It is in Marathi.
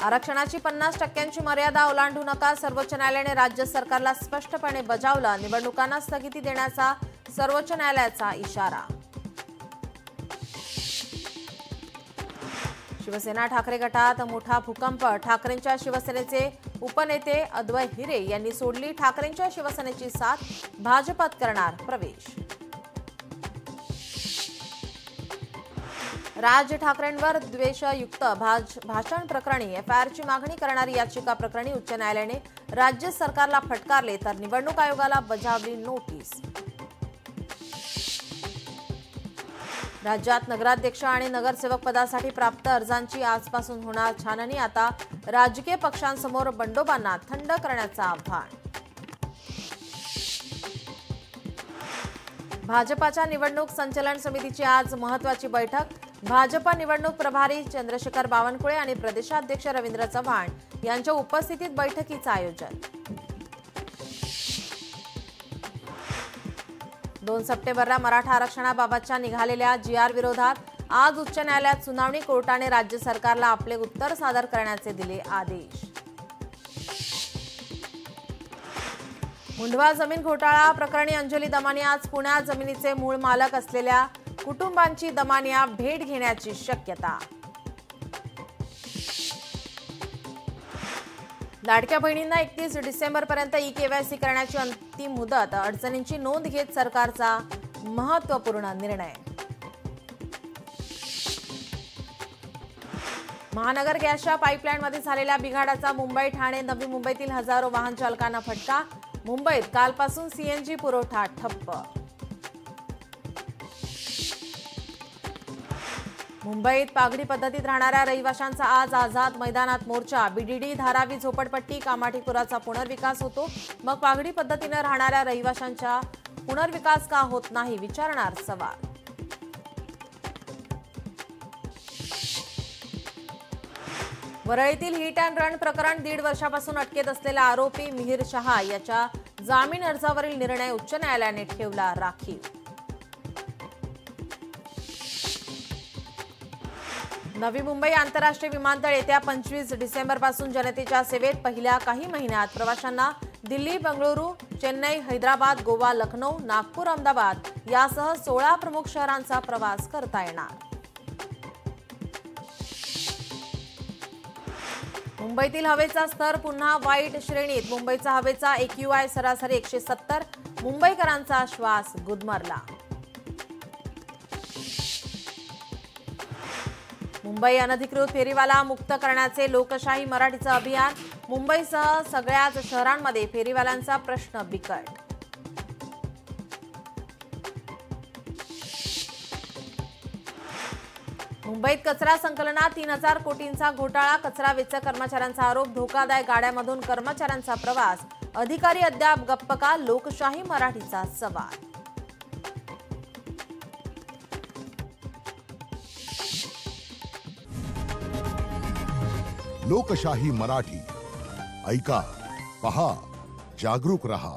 आरक्षणाची 50% मर्यादा ओलांडू नका, सर्वोच्च न्यायालयाने राज्य सरकारला स्पष्टपणे बजावलं. निवडणुकांना स्थगिती देण्याचा सर्वोच्च न्यायालयाचा इशारा. शिवसेना ठाकरे गटात मोठा भूकंप. ठाकरेंच्या शिवसेनेचे उपनेते अद्वै हिरे यांनी सोडली ठाकरेंच्या शिवसेनेची साथ, भाजपात करणार प्रवेश. राज ठाकरेंवर द्वेषयुक्त भाषण प्रकरणी एफआयआरची मागणी करणारी याचिका प्रकरणी उच्च न्यायालयाने राज्य सरकारला फटकारले, तर निवडणूक आयोगाला बजावली नोटीस. राज्यात नगराध्यक्ष आणि नगरसेवक पदासाठी प्राप्त अर्जांची आजपासून होणार छाननी. आता राजकीय पक्षांसमोर बंडोबांना थंड करण्याचं आव्हान. भाजपाच्या निवडणूक संचालन समितीची आज महत्त्वाची बैठक. भाजपा निवडणूक प्रभारी चंद्रशेखर बावनकुळे आणि प्रदेशाध्यक्ष रवींद्र चव्हाण यांच्या उपस्थितीत बैठकीचं आयोजन. 2 सप्टेंबरला मराठा आरक्षणाबाबतच्या निघालेल्या जीआर विरोधात आज उच्च न्यायालयात सुनावणी. कोर्टाने राज्य सरकारला आपले उत्तर सादर करण्याचे दिले आदेश. मुंढवा जमीन घोटाळा प्रकरणी अंजली दमानिया आज पुण्यात. जमिनीचे मूळ मालक असलेल्या कुटुंबांची दमानिया भेट घेण्याची शक्यता. लाडक्या बहिणींना 31 डिसेंबरपर्यंत ई-केवायसी करण्याची अंतिम मुदत. अडचणींची नोंद घेत सरकारचा महत्त्वपूर्ण निर्णय. महानगर गॅसच्या पाईपलाईनमध्ये झालेल्या बिघाडाचा मुंबई, ठाणे, नवी मुंबईतील हजारो वाहन चालकांना फटका. मुंबईत कालपासून सीएनजी पुरवठा ठप्प. मुंबईत पाघडी पद्धतीत राहणाऱ्या रहिवाशांचा आज आझाद मैदानात मोर्चा. बीडीडी, धारावी, झोपडपट्टी, कामाठीपुराचा पुनर्विकास होतो, मग पाघडी पद्धतीने राहणाऱ्या रहिवाशांचा पुनर्विकास का होत नाही, विचारणार सवाल. वरळीतील हिट अँड रन प्रकरण. 1.5 वर्षापासून अटकेत असलेला आरोपी मिहिर शहा याच्या जामीन अर्जावरील निर्णय उच्च न्यायालयाने ठेवला राखीव. नवी मुंबई आंतरराष्ट्रीय विमानतळ येत्या 25 डिसेंबरपासून जनतेच्या सेवेत. पहिल्या काही महिन्यात प्रवाशांना दिल्ली, बंगळुरू, चेन्नई, हैदराबाद, गोवा, लखनौ, नागपूर, अहमदाबाद यासह 16 प्रमुख शहरांचा प्रवास करता येणार. मुंबईतील हवेचा स्तर पुन्हा वाईट श्रेणीत. मुंबईचा हवेचा AQI सरासरी 170. मुंबईकरांचा श्वास गुदमरला. मुंबई अनधिकृत फेरीवाला मुक्त करण्याचे लोकशाही मराठीचं अभियान. मुंबईसह सगळ्याच शहरांमध्ये फेरीवाल्यांचा प्रश्न बिकट. मुंबईत कचरा संकलनात 3000 कोटींचा घोटाळा. कचरा वेचक कर्मचाऱ्यांचा आरोप. धोकादायक गाड्यामधून कर्मचाऱ्यांचा प्रवास. अधिकारी अद्याप गप्प का, लोकशाही मराठीचा सवाल. लोकशाही मराठी ऐका, पहा, जागरूक रहा.